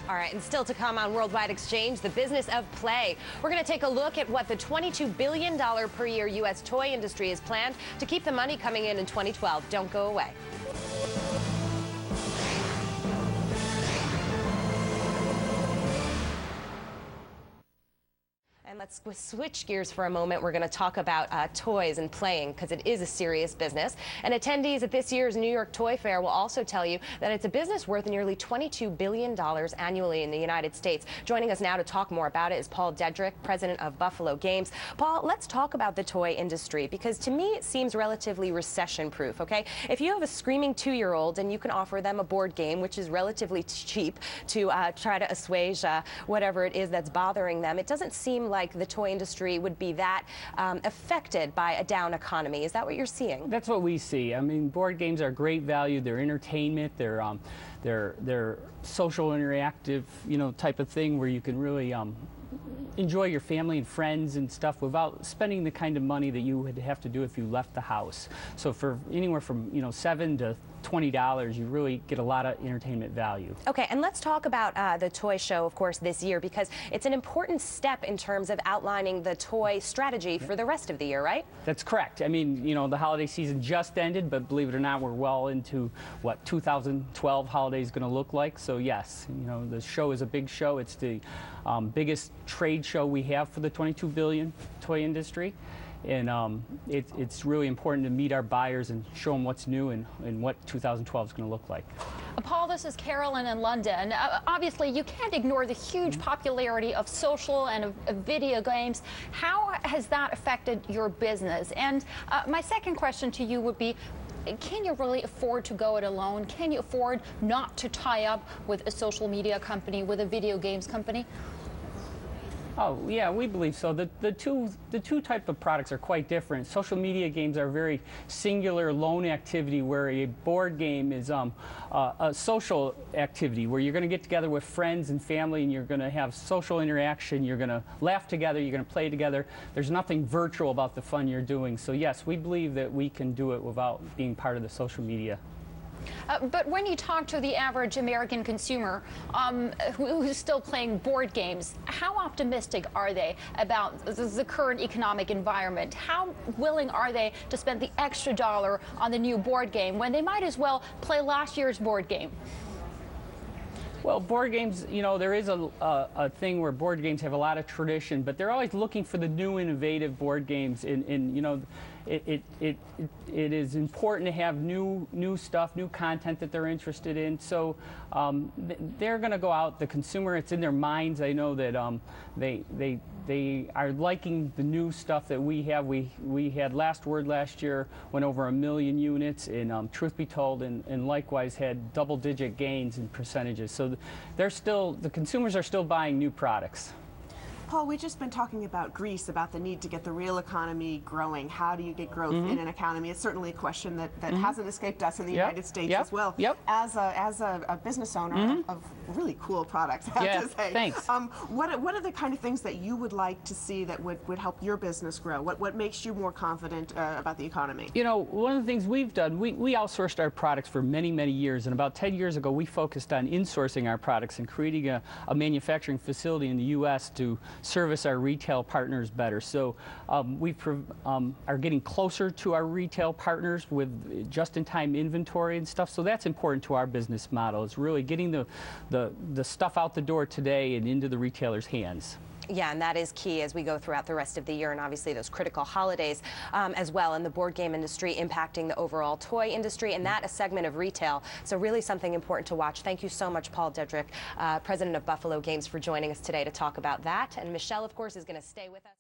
All right, and still to come on Worldwide Exchange, the business of play. We're going to take a look at what the $22 billion per year U.S. toy industry is planned to keep the money coming in 2012. Don't go away. And let's switch gears for a moment. We're going to talk about toys and playing, because it is a serious business. And attendees at this year's New York Toy Fair will also tell you that it's a business worth nearly $22 billion annually in the United States. Joining us now to talk more about it is Paul Dedrick, president of Buffalo Games. Paul, let's talk about the toy industry, because to me it seems relatively recession-proof, okay? If you have a screaming 2-year-old and you can offer them a board game, which is relatively cheap, to try to assuage whatever it is that's bothering them, it doesn't seem like the toy industry would be that affected by a down economy. Is that what you're seeing? That's what we see. I mean, board games are great value. They're entertainment. They're social interactive, type of thing where you can really enjoy your family and friends and stuff without spending the kind of money that you would have to do if you left the house. So for anywhere from $7 to $20, you really get a lot of entertainment value. Okay, and let's talk about the toy show, of course, this year, because it's an important step in terms of outlining the toy strategy for the rest of the year, right? That's correct. I mean, the holiday season just ended, but believe it or not, we're well into what 2012 holiday is going to look like. So yes, the show is a big show. It's the biggest trade show we have for the $22 billion toy industry. And it's really important to meet our buyers and show them what's new and what 2012 is going to look like. Paul, this is Carolyn in London. Obviously, you can't ignore the huge popularity of social and of video games. How has that affected your business? And my second question to you would be, can you really afford to go it alone? Can you afford not to tie up with a social media company, with a video games company? Oh yeah, we believe so. The two type of products are quite different. Social media games are very singular lone activity, where a board game is a social activity where you're going to get together with friends and family and you're going to have social interaction. You're going to laugh together. You're going to play together. There's nothing virtual about the fun you're doing. So yes, we believe that we can do it without being part of the social media. But when you talk to the average American consumer who's still playing board games, how optimistic are they about the current economic environment? How willing are they to spend the extra dollar on the new board game when they might as well play last year's board game? Well, board games, there is a thing where board games have a lot of tradition, but they're always looking for the new, innovative board games. It is important to have new stuff, new content that they're interested in. So they're going to go out. The consumer, it's in their minds. I know that they are liking the new stuff that we have. We had Last Word last year, went over 1 million units, and truth be told, and likewise had double-digit gains in percentages. So the consumers are still buying new products. Paul, we've just been talking about Greece, about the need to get the real economy growing. How do you get growth in an economy? It's certainly a question that hasn't escaped us in the United States as well. As a business owner of really cool products, I have to say. Thanks. What are the kind of things that you would like to see that would help your business grow? What makes you more confident about the economy? One of the things we've done, we outsourced our products for many, many years, and about 10 years ago we focused on insourcing our products and creating a manufacturing facility in the U.S. to service our retail partners better. So we are getting closer to our retail partners with just-in-time inventory and stuff. So that's important to our business model. It's really getting the stuff out the door today and into the retailer's hands. Yeah, and that is key as we go throughout the rest of the year, and obviously those critical holidays as well, and the board game industry impacting the overall toy industry, and that a segment of retail. So really something important to watch. Thank you so much, Paul Dedrick, president of Buffalo Games, for joining us today to talk about that. And Michelle, of course, is going to stay with us.